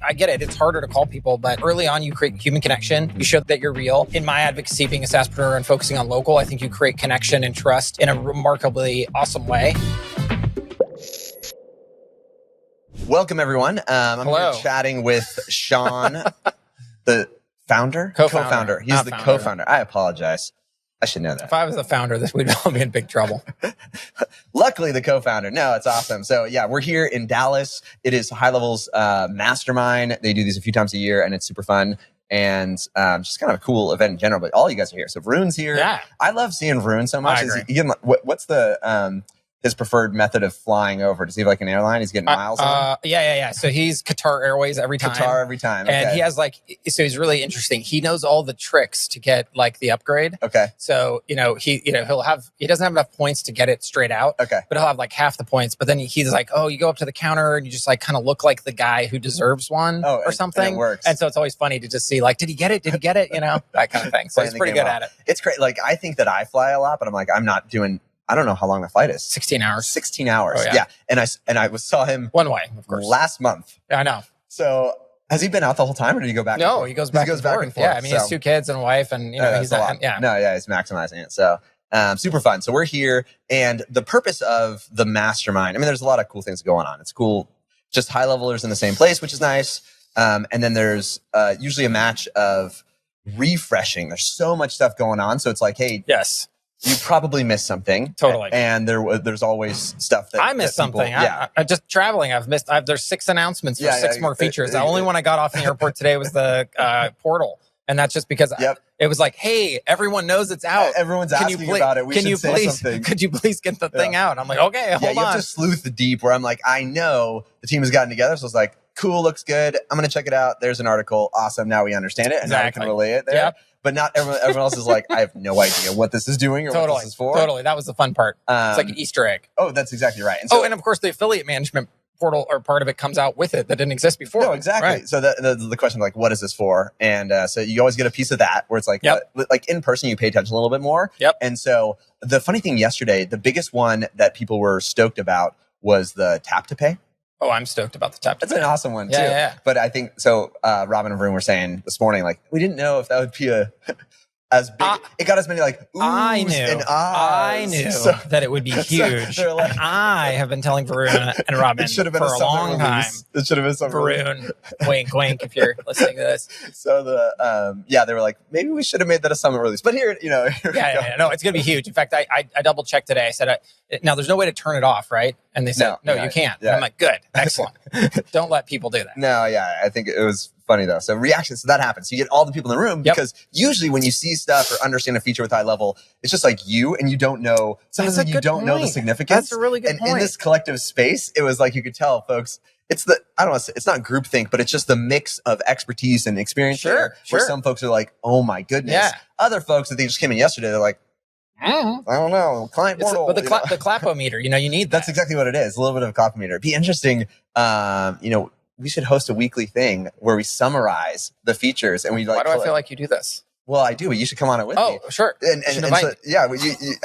I get it. It's harder to call people, but early on, you create human connection. You show that you're real. In my advocacy, being a SaaSpreneur and focusing on local, I think you create connection and trust in a remarkably awesome way. Welcome, everyone. I'm Hello. here chatting with Shaun, the founder? Co-founder. He's the co-founder. I apologize. I should know that. If I was the founder, we'd all be in big trouble. Luckily, the co-founder. No, it's awesome. So yeah, we're here in Dallas. It is HighLevel's Mastermind. They do these a few times a year, and it's super fun. And just kind of a cool event in general. But all you guys are here. So Varun's here. Yeah. I love seeing Varun so much. I agree. What's the his preferred method of flying over? Does he have like an airline? He's getting miles on? Yeah. So he's Qatar Airways every time. Qatar every time. And Okay. he has so he's really interesting. He knows all the tricks to get like the upgrade. Okay. So, he doesn't have enough points to get it straight out. Okay. But he'll have like half the points. But then he's like, oh, you go up to the counter and you just like kind of look like the guy who deserves one or something. And it works. And so it's always funny to just see like, did he get it? Did he get it? That kind of thing. So he's pretty good at it. It's great. Like, I think that I fly a lot, but I'm like, I don't know how long the flight is. 16 hours. 16 hours. Oh, yeah. And I saw him One way, of course. last month. Yeah, I know. So has he been out the whole time, or did he go back? No, he goes back and forth. Yeah, I mean, he has 2 kids and a wife, and he's a lot. He's maximizing it. So super fun. So we're here, and the purpose of the mastermind, I mean, there's a lot of cool things going on. It's cool. Just high levelers in the same place, which is nice. And then there's usually a match of refreshing. There's so much stuff going on. So it's like, hey, yes, you probably missed something. Totally. And there's always stuff that I missed something. I just traveling. There's 6 announcements for 6 more features. The only one I got off in the airport today was the portal. And that's just because it was like, hey, everyone knows it's out. Everyone's asking about it. Could you please get the thing out? I'm like, okay, hold on. You have to sleuth the deep where I'm like, I know the team has gotten together. So it's like, cool, looks good. I'm going to check it out. There's an article. Awesome. Now we understand it. And now we can relay it there. Yep. But not everyone else is like, I have no idea what this is doing or what this is for. Totally. That was the fun part. It's like an Easter egg. Oh, that's exactly right. And of course, the affiliate management portal or part of it comes out with it that didn't exist before. No, exactly. Right. So the question, like, what is this for? And so you always get a piece of that where it's like, like in person, you pay attention a little bit more. Yep. And so the funny thing yesterday, the biggest one that people were stoked about was the tap to pay. Oh, I'm stoked about the tap to pay. That's an awesome one too. Yeah. But I think so. Robin and Varun were saying this morning, like, we didn't know if that would be as big. It got as many like oohs and ahs. I knew that it would be huge. So like, I have been telling Varun and Robin for a long time. It should have been something. Varun, wink, wink, if you're listening to this. So they were like, maybe we should have made that a summit release. But here no, it's going to be huge. In fact, I double checked today. I said, now there's no way to turn it off, right? And they said, no, you can't. Yeah. And I'm like, good, excellent. Don't let people do that. No, I think it was funny though. So reactions, so that happens. So you get all the people in the room because usually when you see stuff or understand a feature with high level, it's just like you and you don't know. Sometimes you don't know the significance. That's a really good point. In this collective space, it was like you could tell folks. It's it's not groupthink, but it's just the mix of expertise and experience. Sure. Where some folks are like, oh my goodness. Yeah. Other folks that they just came in yesterday, they're like, I don't know, client portal. But the clapometer, you need that. That's exactly what it is. A little bit of a clapometer. It'd be interesting. We should host a weekly thing where we summarize the features and we like. Why do I feel like you do this? Well, I do, but you should come on it with me. Oh, sure. And so,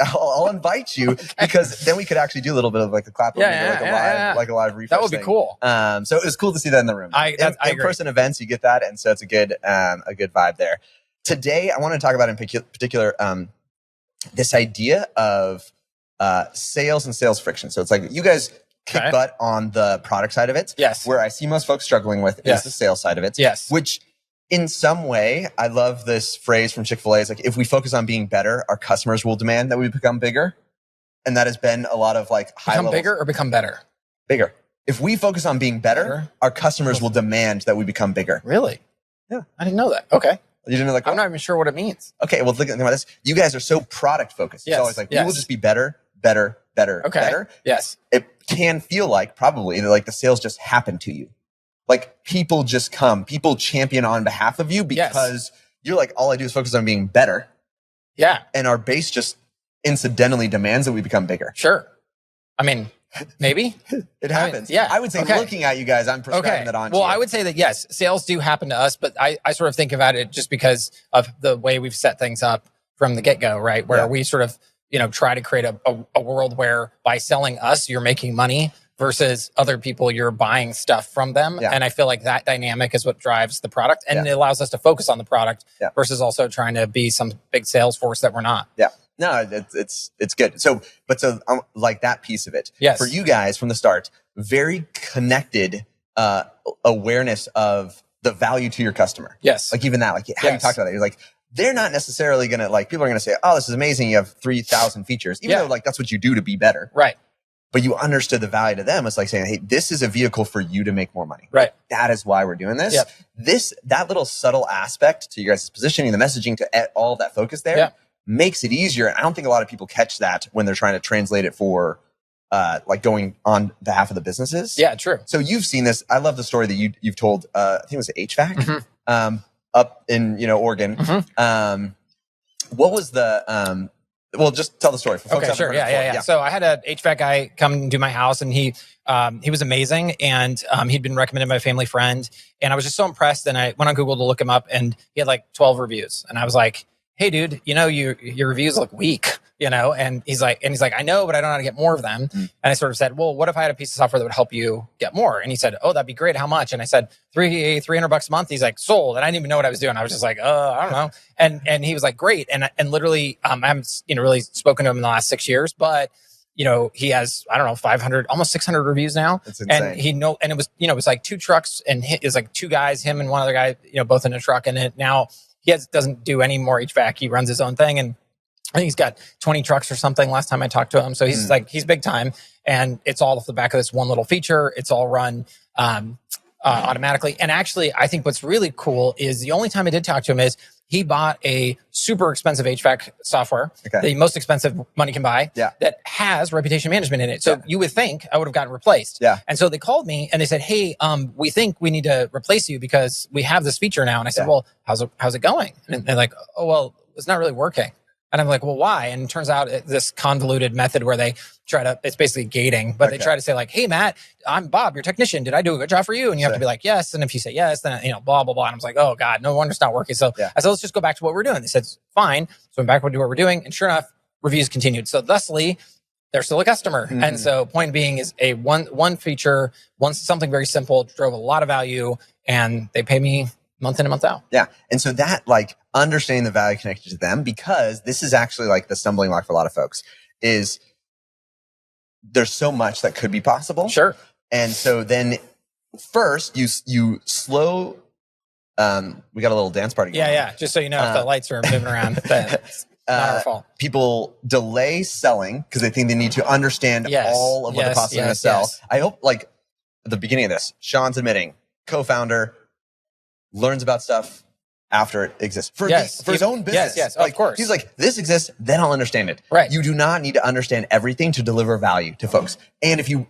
I'll invite you because then we could actually do a little bit of like a clap, like a live refresh. That would be cool. So it was cool to see that in the room. In-person events, you get that, and so it's a good vibe there. Today, I want to talk about in particular this idea of sales and sales friction. So it's like you guys kick butt on the product side of it. Yes. Where I see most folks struggling with is the sales side of it. Yes. Which in some way, I love this phrase from Chick-fil-A. It's like, if we focus on being better, our customers will demand that we become bigger. And that has been a lot of like high levels. Become bigger or become better? Bigger. If we focus on being better, our customers will demand that we become bigger. Really? Yeah. I didn't know that. Okay. You didn't know that? I'm not even sure what it means. Okay. Well, think about this. You guys are so product focused. It's always like, we will just be better. Better. Yes. It can feel like probably like the sales just happen to you. Like people just come, people champion on behalf of you because you're like, all I do is focus on being better. Yeah. And our base just incidentally demands that we become bigger. Sure. I mean, maybe. It happens. I would say looking at you guys, I'm prescribing that on Well, you. I would say that yes, sales do happen to us, but I sort of think about it just because of the way we've set things up from the get-go, right? Where we sort of, try to create a world where by selling us, you're making money. versus other people, you're buying stuff from them. And I feel like that dynamic is what drives the product, and it allows us to focus on the product versus also trying to be some big sales force that we're not. No, it's good. So like that piece of it for you guys from the start, very connected awareness of the value to your customer. Like even that, like how you talked about it, you're like, they're not necessarily going to like, people are going to say, oh, this is amazing. You have 3,000 features, even though like that's what you do to be better. Right. But you understood the value to them. It's like saying, hey, this is a vehicle for you to make more money. Right. That is why we're doing this. That little subtle aspect to your guys' positioning, the messaging, to all of that focus there makes it easier. And I don't think a lot of people catch that when they're trying to translate it for like going on behalf of the businesses. Yeah, true. So you've seen this. I love the story that you've told. I think it was HVAC up in Oregon. What was the well, just tell the story for folks. Okay, sure. Yeah. So I had a HVAC guy come do my house, and he was amazing, and he'd been recommended by a family friend, and I was just so impressed. And I went on Google to look him up, and he had like 12 reviews, and I was like, hey dude, your reviews look weak, and he's like, I know, but I don't know how to get more of them. And I sort of said, well, what if I had a piece of software that would help you get more? And he said, oh, that'd be great. How much? And I said, $300 a month. He's like, sold. And I didn't even know what I was doing. I was just like, I don't know. And he was like, great. And literally, I haven't, really spoken to him in the last 6 years, but he has, I don't know, 500, almost 600 reviews now. That's insane. And it was, it was like 2 trucks, and it was like 2 guys, him and one other guy, both in a truck. And now he doesn't do any more HVAC. He runs his own thing, and I think he's got 20 trucks or something last time I talked to him. So he's he's big time, and it's all off the back of this one little feature. It's all run automatically. And actually, I think what's really cool is the only time I did talk to him is he bought a super expensive HVAC software, the most expensive money can buy, that has reputation management in it. So you would think I would have gotten replaced. And so they called me and they said, hey, we think we need to replace you because we have this feature now. And I said, well, how's it going? And they're like, oh, well, it's not really working. And I'm like, well, why? And it turns out this convoluted method where they try to, it's basically gating, but they try to say like, hey, Matt, I'm Bob, your technician. Did I do a good job for you? And you have to be like, yes. And if you say yes, then, blah, blah, blah. And I was like, oh God, no wonder it's not working. So I said, let's just go back to what we're doing. They said, fine. So I'm back to what we're doing. And sure enough, reviews continued. So thusly, they're still a customer. And so point being is a one feature, something very simple, drove a lot of value, and they pay me month in and month out. Yeah. And so that, like, understanding the value connected to them, because this is actually like the stumbling block for a lot of folks, is there's so much that could be possible. Sure. And so then first you slow, we got a little dance party going on. Yeah. Just so you know, if the lights are moving around, that's not our fault. People delay selling because they think they need to understand all of what they're possibly going to sell. I hope, like, at the beginning of this, Shaun's admitting, co-founder, learns about stuff after it exists for his own business. Yes, like, of course. He's like, this exists, then I'll understand it. Right. You do not need to understand everything to deliver value to folks. And if you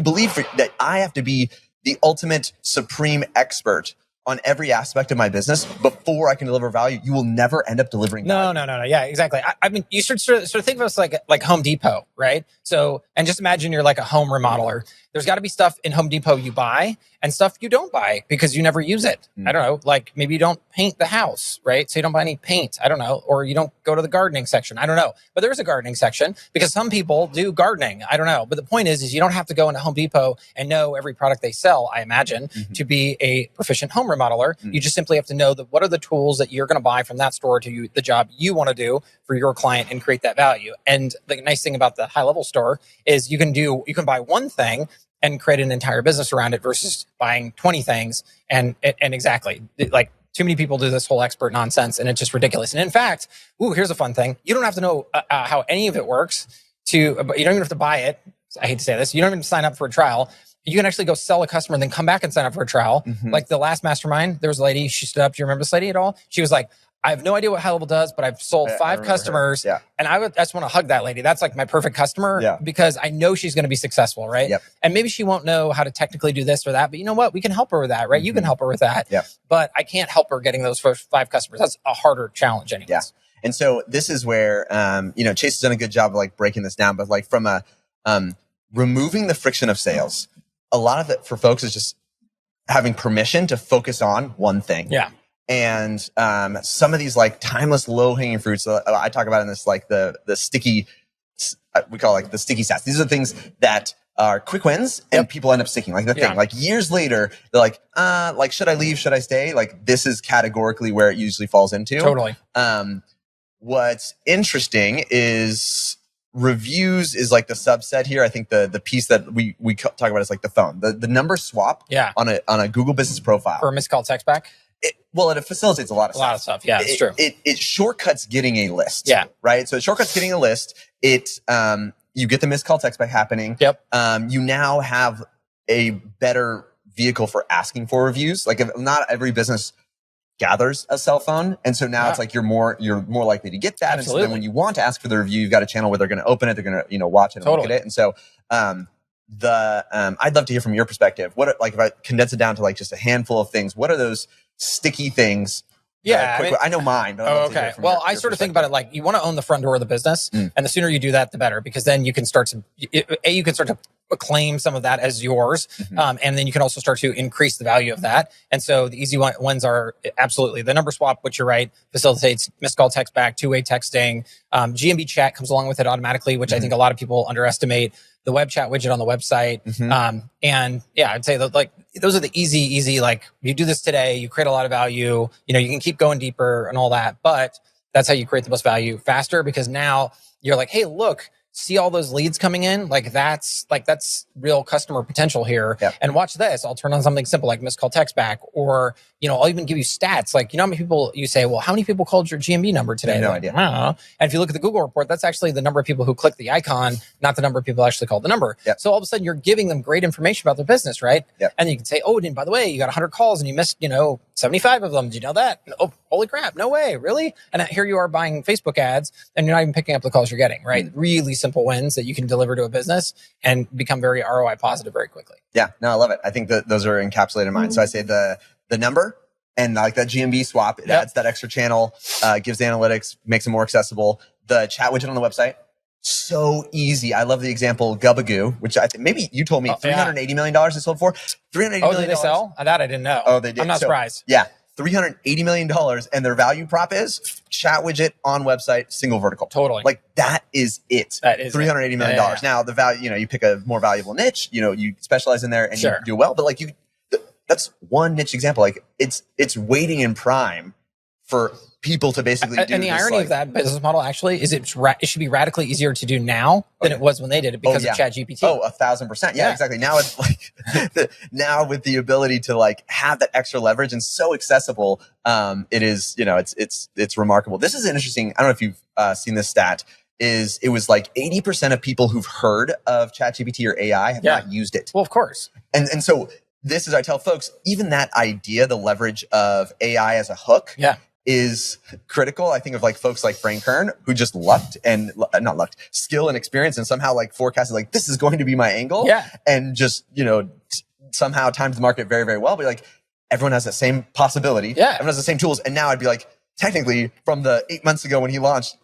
believe that I have to be the ultimate supreme expert on every aspect of my business before I can deliver value, you will never end up delivering value. No. Yeah, exactly. I mean, you should sort of think of us like Home Depot, right? So, and just imagine you're like a home remodeler. There's got to be stuff in Home Depot you buy and stuff you don't buy because you never use it. I don't know. Like maybe you don't paint the house, right? So you don't buy any paint. I don't know. Or you don't go to the gardening section. I don't know. But there's a gardening section because some people do gardening. I don't know. But the point is you don't have to go into Home Depot and know every product they sell, I imagine, to be a proficient home remodeler. You just simply have to know what are the tools that you're going to buy from that store to the job you want to do for your client and create that value. And the nice thing about the HighLevel store is you can buy one thing and create an entire business around it versus buying 20 things. And exactly, like, too many people do this whole expert nonsense, and it's just ridiculous. And in fact, here's a fun thing. You don't have to know how any of it works but you don't even have to buy it. I hate to say this. You don't even sign up for a trial. You can actually go sell a customer and then come back and sign up for a trial. Like the last mastermind, there was a lady, she stood up. Do you remember this lady at all? She was like, I have no idea what HighLevel does, but I've sold 5 customers. And I just want to hug that lady. That's like my perfect customer because I know she's going to be successful, right? And maybe she won't know how to technically do this or that, but you know what? We can help her with that, right? You can help her with that. But I can't help her getting those first 5 customers. That's a harder challenge anyways. And so this is where, Chase has done a good job of like breaking this down, but like from removing the friction of sales, a lot of it for folks is just having permission to focus on one thing. And some of these like timeless low hanging fruits I talk about in this, like the sticky, we call it like the sticky SaaS. These are things that are quick wins, and people end up sticking. Like the thing, like years later, they're like, should I leave? Should I stay? Like this is categorically where it usually falls into. Totally. What's interesting is reviews is like the subset here. I think the piece that we talk about is like the phone, the number swap on a Google business profile for a missed call text back. It facilitates a lot of stuff. Yeah, it's true. It shortcuts getting a list. Yeah. Right. So it shortcuts getting a list. You get the missed call text back happening. Yep. You now have a better vehicle for asking for reviews. Like not every business gathers a cell phone. And so now it's like you're more likely to get that. Absolutely. And so then when you want to ask for the review, you've got a channel where they're going to open it, they're going to, watch it and look at it. And so I'd love to hear from your perspective. What, like if I condense it down to like just a handful of things, what are those sticky things? Yeah, I know mine. But okay. Well, I sort of think about it like you want to own the front door of the business, and the sooner you do that, the better, because then you can start to claim some of that as yours, and then you can also start to increase the value of that. And so the easy ones are absolutely the number swap, which you're right, facilitates missed call text back, two-way texting. GMB chat comes along with it automatically, which I think a lot of people underestimate. The web chat widget on the website. And yeah, I'd say that like those are the easy, like you do this today, you create a lot of value, you can keep going deeper and all that, but that's how you create the most value faster, because now you're like, hey, look, see all those leads coming in? That's real customer potential here. Yep. And watch this. I'll turn on something simple like missed call text back, or, I'll even give you stats. Like, how many people you say, well, how many people called your GMB number today? No idea. I don't know. And if you look at the Google report, that's actually the number of people who click the icon, not the number of people who actually called the number. Yep. So all of a sudden you're giving them great information about their business, right? Yep. And you can say, oh, and by the way, you got 100 calls and you missed, 75 of them. Did you know that? Oh, holy crap. No way. Really? And here you are buying Facebook ads and you're not even picking up the calls you're getting, right? Really simple wins that you can deliver to a business and become very ROI positive very quickly. Yeah, no, I love it. I think that those are encapsulated in mine. So I say the number and like that GMB swap, it adds that extra channel, gives the analytics, makes it more accessible. The chat widget on the website, so easy. I love the example Gubagoo, which I think maybe you told me $380 million they sold for. $380 million. Did they sell? That I didn't know. Oh, they did. I'm not surprised. Yeah. $380 million. And their value prop is chat widget on website, single vertical. Totally. Like that is it. That is $380 million. Yeah. Now the value, you pick a more valuable niche, you specialize in there and you do well, but like that's one niche example. Like it's waiting in prime for people to basically do. And the irony of that business model actually is it should be radically easier to do now than it was when they did it because of ChatGPT. Oh, 1,000%. Yeah, exactly. Now it's like now with the ability to like have that extra leverage and so accessible, it is, it's remarkable. This is interesting. I don't know if you've seen this stat. It was like 80% of people who've heard of ChatGPT or AI have not used it. Well, of course. And so this is, I tell folks, even that idea, the leverage of AI as a hook is critical. I think of like folks like Frank Kern who just skill and experience and somehow like forecasted like this is going to be my angle and just, somehow timed the market very, very well. But like everyone has that same possibility. Everyone has the same tools. And now I'd be like, technically from the 8 months ago when he launched,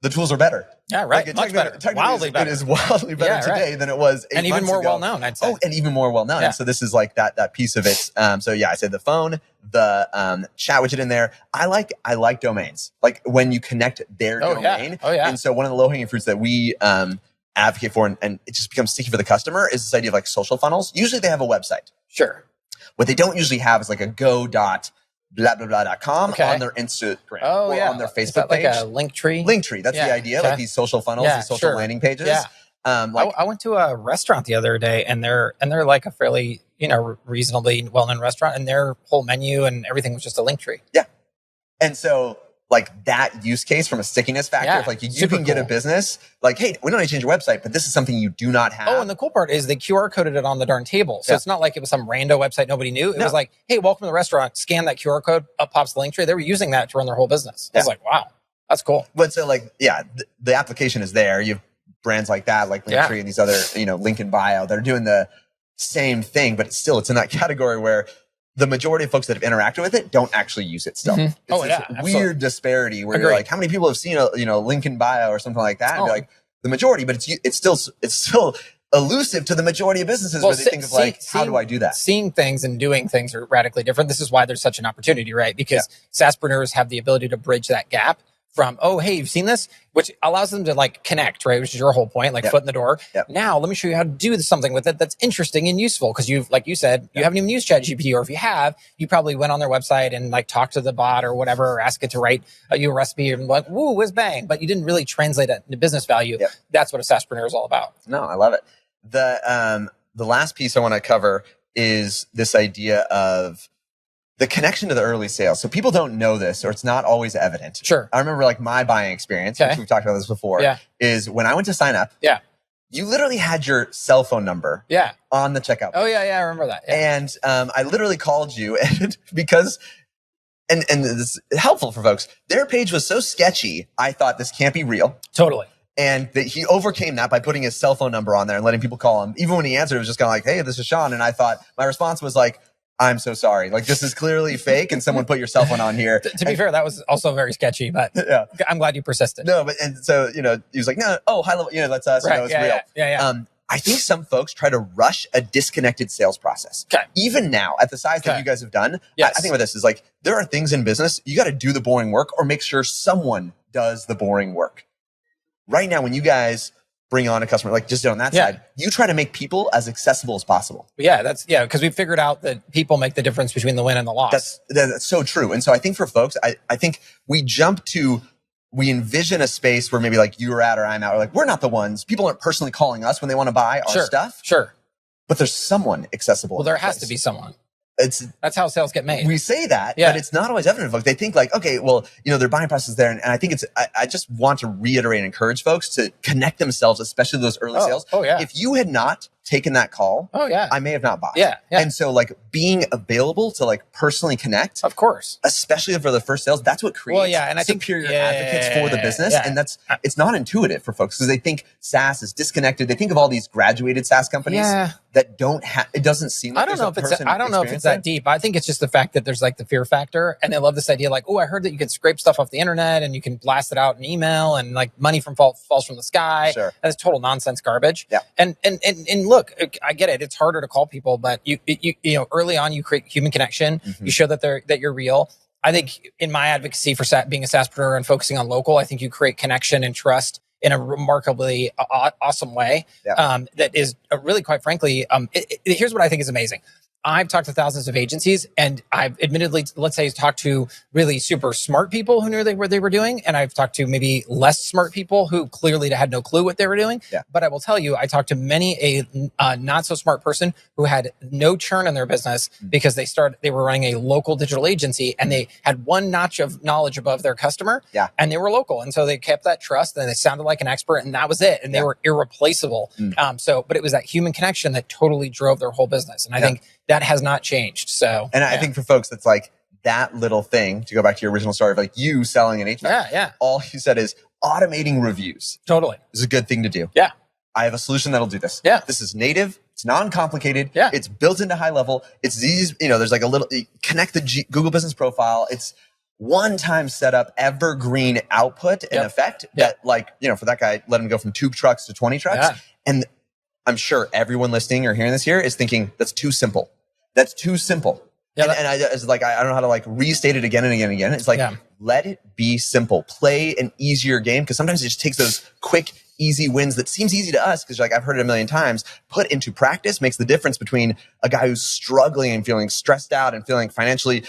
the tools are better. Yeah, right. Like much better. Wildly better. It is wildly better today than it was 8 months ago. And even more well-known, I'd say. Oh, and even more well-known. And so this is like that piece of it. So yeah, I said the phone, the chat widget in there. I like domains. Like when you connect their domain. And so one of the low-hanging fruits that we advocate for and it just becomes sticky for the customer is this idea of like social funnels. Usually they have a website. Sure. What they don't usually have is like a go.blah.com on their Instagram or on their Facebook page. Like a link tree? Link tree. That's the idea. Like these social funnels, these social landing pages. Yeah. I went to a restaurant the other day and they're like a fairly, reasonably well-known restaurant and their whole menu and everything was just a link tree. Yeah. And so like that use case from a stickiness factor, if like you can get a business like, hey, we don't need to change your website, but this is something you do not have. Oh, and the cool part is they QR coded it on the darn table. So it's not like it was some rando website nobody knew. It was like, hey, welcome to the restaurant. Scan that QR code, up pops the link tree. They were using that to run their whole business. I was like, wow, that's cool. But so like, the application is there. You have brands like that, like Linktree and these other, link in bio, they're doing the same thing, but it's in that category where the majority of folks that have interacted with it don't actually use it still. It's this weird disparity where you're like, how many people have seen a link in bio or something like that? And be like, the majority, but it's still elusive to the majority of businesses where they think of like, how do I do that? Seeing things and doing things are radically different. This is why there's such an opportunity, right? Because SaaSpreneurs have the ability to bridge that gap from, oh, hey, you've seen this, which allows them to like connect, right? Which is your whole point, like foot in the door. Now, let me show you how to do something with it that's interesting and useful. Cause you've, like you said, you haven't even used ChatGPT, or if you have, you probably went on their website and like talked to the bot or whatever, or ask it to write you a recipe and like, woo, whiz bang. But you didn't really translate it into business value. That's what a SaaSpreneur is all about. No, I love it. The last piece I want to cover is this idea of the connection to the early sales. So people don't know this, or it's not always evident. Sure. I remember like my buying experience, which we've talked about this before, is when I went to sign up, you literally had your cell phone number on the checkout. Oh yeah, I remember that. And I literally called you and because, and this is helpful for folks, their page was so sketchy, I thought this can't be real. Totally. And that he overcame that by putting his cell phone number on there and letting people call him. Even when he answered, it was just kind of like, hey, this is Shaun. And I thought, my response was like, I'm so sorry. Like, this is clearly fake, and someone put your cell phone on here. To be fair, that was also very sketchy, but I'm glad you persisted. No, but, and so, he was like, no, HighLevel, that's us. Right, it's real. I think some folks try to rush a disconnected sales process. Even now, at the size that you guys have done, I think about this is like, there are things in business, you got to do the boring work or make sure someone does the boring work. Right now, when you guys bring on a customer, like just on that side, you try to make people as accessible as possible. Because we figured out that people make the difference between the win and the loss. That's so true. And so I think for folks, I think we envision a space where maybe like you're at or I'm at, or like we're not the ones. People aren't personally calling us when they want to buy our stuff. Sure. But there's someone accessible. Well, there has to be someone. That's how sales get made. We say that, but it's not always evident. Folks, they think like, okay, well, their buying process is there. And I think I just want to reiterate and encourage folks to connect themselves, especially those early sales. If you had not taken that call, I may have not bought. And so like being available to like personally connect, of course, especially for the first sales, that's what creates and I think superior advocates for the business. And it's not intuitive for folks because they think SaaS is disconnected. They think of all these graduated SaaS companies that don't have, it doesn't seem like I don't know if it's that deep. I think it's just the fact that there's like the fear factor, and they love this idea like, oh, I heard that you can scrape stuff off the internet and you can blast it out in email and like money falls from the sky. That's total nonsense garbage. And look, I get it. It's harder to call people, but you early on you create human connection. You show that you're real. I think in my advocacy for being a SaaSpreneur and focusing on local, I think you create connection and trust in a remarkably awesome way. That is really, quite frankly, here's what I think is amazing. I've talked to thousands of agencies, and I've admittedly, let's say, talked to really super smart people who knew what they were doing. And I've talked to maybe less smart people who clearly had no clue what they were doing. But I will tell you, I talked to many a not so smart person who had no churn in their business because they were running a local digital agency and they had one notch of knowledge above their customer and they were local. And so they kept that trust and they sounded like an expert, and that was it. And they were irreplaceable. But it was that human connection that totally drove their whole business. And I think that has not changed. So, and I think for folks, that's like that little thing, to go back to your original story of like you selling an HVAC. All you said is automating reviews. Totally. Is a good thing to do. I have a solution that'll do this. This is native. It's non-complicated. It's built into HighLevel. It's easy. There's like a little, connect the Google business profile. It's one-time setup, evergreen output and effect that like, for that guy, let him go from 2 trucks to 20 trucks. And I'm sure everyone listening or hearing this here is thinking that's too simple. That's too simple. And I don't know how to like restate it again and again and again. It's like, let it be simple. Play an easier game, because sometimes it just takes those quick, easy wins that seems easy to us because like I've heard it a million times. Put into practice makes the difference between a guy who's struggling and feeling stressed out and feeling financially,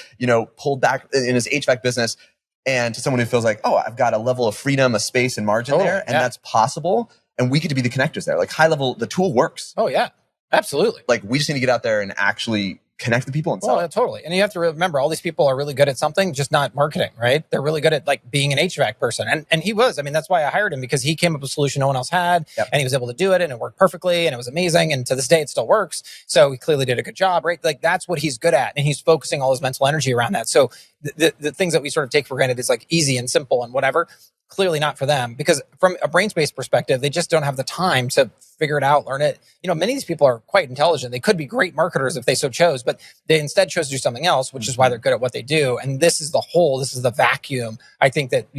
pulled back in his HVAC business, and to someone who feels like, oh, I've got a level of freedom, a space and margin there, and that's possible. And we get to be the connectors there. Like HighLevel, the tool works. Oh yeah, absolutely. Like we just need to get out there and actually connect the people and sell. Totally. And you have to remember, all these people are really good at something, just not marketing, right? They're really good at like being an HVAC person. And he was, that's why I hired him, because he came up with a solution no one else had, and he was able to do it, and it worked perfectly, and it was amazing. And to this day, it still works. So he clearly did a good job, right? Like that's what he's good at. And he's focusing all his mental energy around that. So the things that we sort of take for granted is like easy and simple and whatever. Clearly not for them, because from a brain space perspective, they just don't have the time to figure it out, learn it. Many of these people are quite intelligent. They could be great marketers if they so chose, but they instead chose to do something else, which is why they're good at what they do. And this is the vacuum. I think that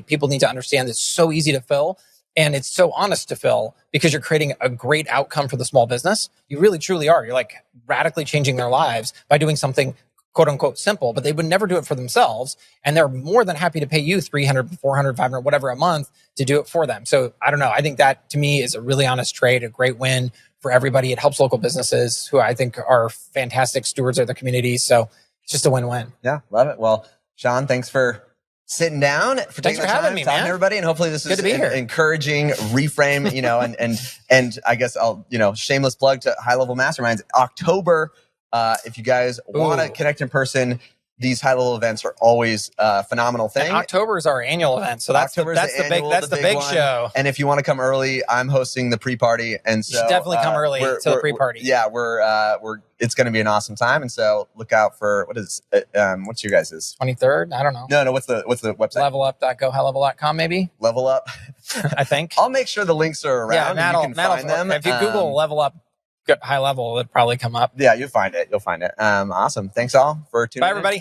people need to understand it's so easy to fill, and it's so honest to fill, because you're creating a great outcome for the small business. You really truly are. You're like radically changing their lives by doing something quote unquote simple, but they would never do it for themselves. And they're more than happy to pay you 300, 400, 500, whatever a month to do it for them. So I don't know. I think that to me is a really honest trade, a great win for everybody. It helps local businesses who I think are fantastic stewards of the community. So it's just a win-win. Yeah, love it. Well, Shaun, thanks for sitting down, Thanks for having me, talking man. to everybody, and hopefully this Good is to be here. encouraging reframe, and I guess I'll, shameless plug to HighLevel Masterminds. October, if you guys want to connect in person, these high-level events are always a phenomenal thing. And October is our annual event, so that's the big show. And if you want to come early, I'm hosting the pre-party, and so you should definitely come early to the pre-party. Yeah, we're it's going to be an awesome time, and so look out for what's your guys's 23rd? I don't know. No, what's the website? Levelup.gohighlevel.com maybe. Level Up. I think. I'll make sure the links are around. Yeah, Matt'll find them. If you Google Level Up High Level, it'll probably come up. Yeah, you'll find it. Awesome. Thanks all for tuning in. Bye, everybody.